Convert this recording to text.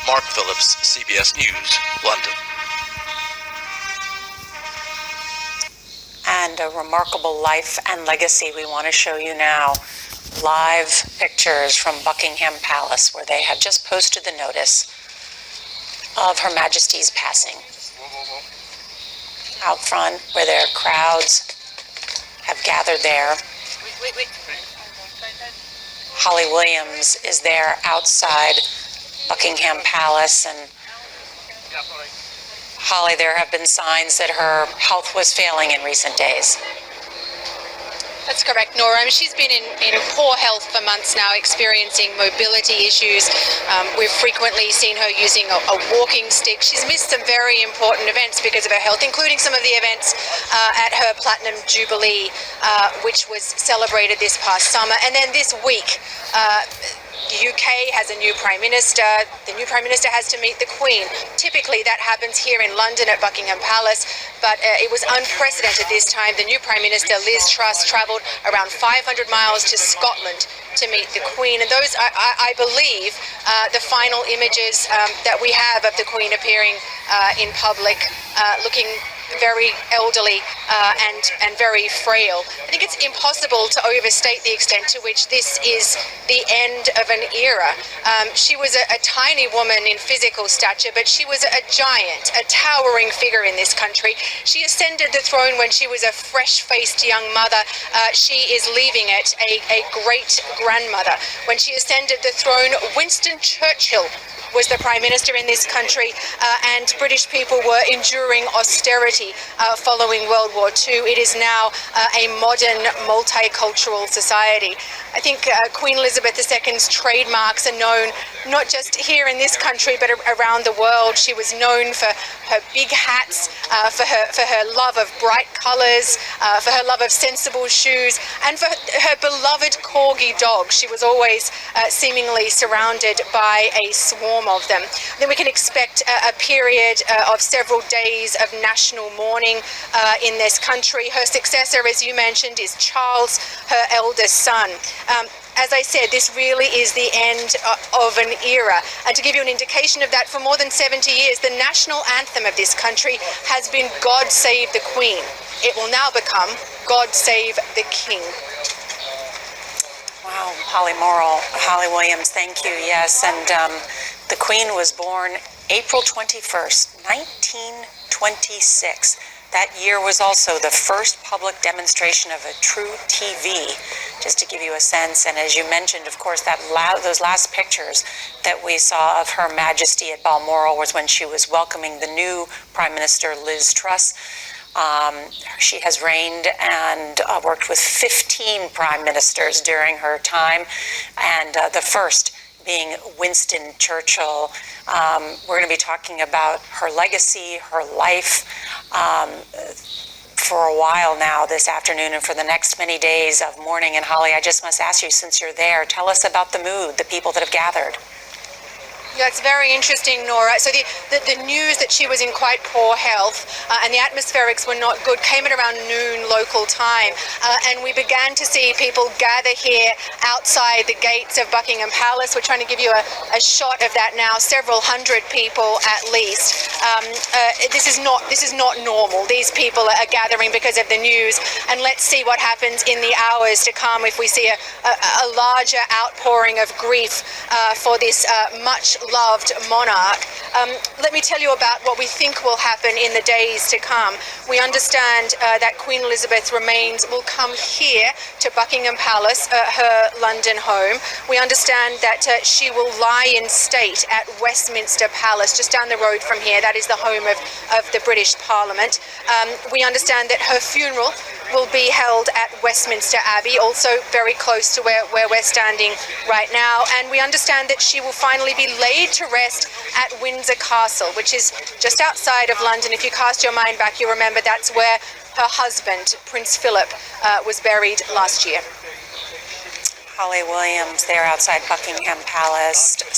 Mark Phillips, CBS News, London. And a remarkable life and legacy we want to show you now. Live pictures from Buckingham Palace, where they have just posted the notice of Her Majesty's passing. Out front, where their crowds have gathered there. Holly Williams is there outside Buckingham Palace, and Holly, there have been signs that her health was failing in recent days. That's correct, Nora. She's been in poor health for months now, experiencing mobility issues. We've frequently seen her using a walking stick. She's missed some very important events because of her health, including some of the events at her Platinum Jubilee, which was celebrated this past summer. And then this week, the UK has a new Prime Minister. The new Prime Minister has to meet the Queen. Typically, that happens here in London at Buckingham Palace, but it was unprecedented this time. The new Prime Minister, Liz Truss, travelled around 500 miles to Scotland to meet the Queen. And those, I believe, the final images that we have of the Queen appearing in public, looking very elderly and very frail. I think it's impossible to overstate the extent to which this is the end of an era. She was a tiny woman in physical stature, but she was a giant, a towering figure in this country. She ascended the throne when she was a fresh-faced young mother. She is leaving it a great-grandmother. When she ascended the throne, Winston Churchill was the Prime Minister in this country, and British people were enduring austerity following World War II. It is now a modern, multicultural society. I think Queen Elizabeth II's trademarks are known not just here in this country, but around the world. She was known for her big hats, for her love of bright colours, for her love of sensible shoes, and for her beloved corgi dog. She was always seemingly surrounded by a swarm of them. Then we can expect a period of several days of national mourning in this country. Her successor, as you mentioned, is Charles, her eldest son. As I said, this really is the end of an era. And to give you an indication of that, for more than 70 years, the national anthem of this country has been God Save the Queen. It will now become God Save the King. Wow, Holly Williams, thank you. Yes, and the Queen was born April 21st, 1926. That year was also the first public demonstration of a true TV, just to give you a sense. And as you mentioned, of course, those last pictures that we saw of Her Majesty at Balmoral was when she was welcoming the new Prime Minister, Liz Truss. She has reigned and worked with 15 prime ministers during her time, and the first being Winston Churchill. We're going to be talking about her legacy, her life, for a while now this afternoon and for the next many days of mourning. And Holly, I just must ask you, since you're there, tell us about the mood, the people that have gathered. Yeah, it's very interesting, Nora. So the news that she was in quite poor health and the atmospherics were not good came at around noon local time. And we began to see people gather here outside the gates of Buckingham Palace. We're trying to give you a shot of that now, several hundred people at least. This is not normal. These people are gathering because of the news. And let's see what happens in the hours to come if we see a larger outpouring of grief for this much loved monarch. Let me tell you about what we think will happen in the days to come. We understand that Queen Elizabeth's remains will come here to Buckingham Palace, her London home. We understand that she will lie in state at Westminster Palace, just down the road from here. That is the home of the British Parliament. We understand that her funeral will be held at Westminster Abbey, also very close to where we're standing right now. And we understand that she will finally be laid to rest at Windsor Castle, which is just outside of London. If you cast your mind back, you remember that's where her husband, Prince Philip, was buried last year. Holly Williams there outside Buckingham Palace.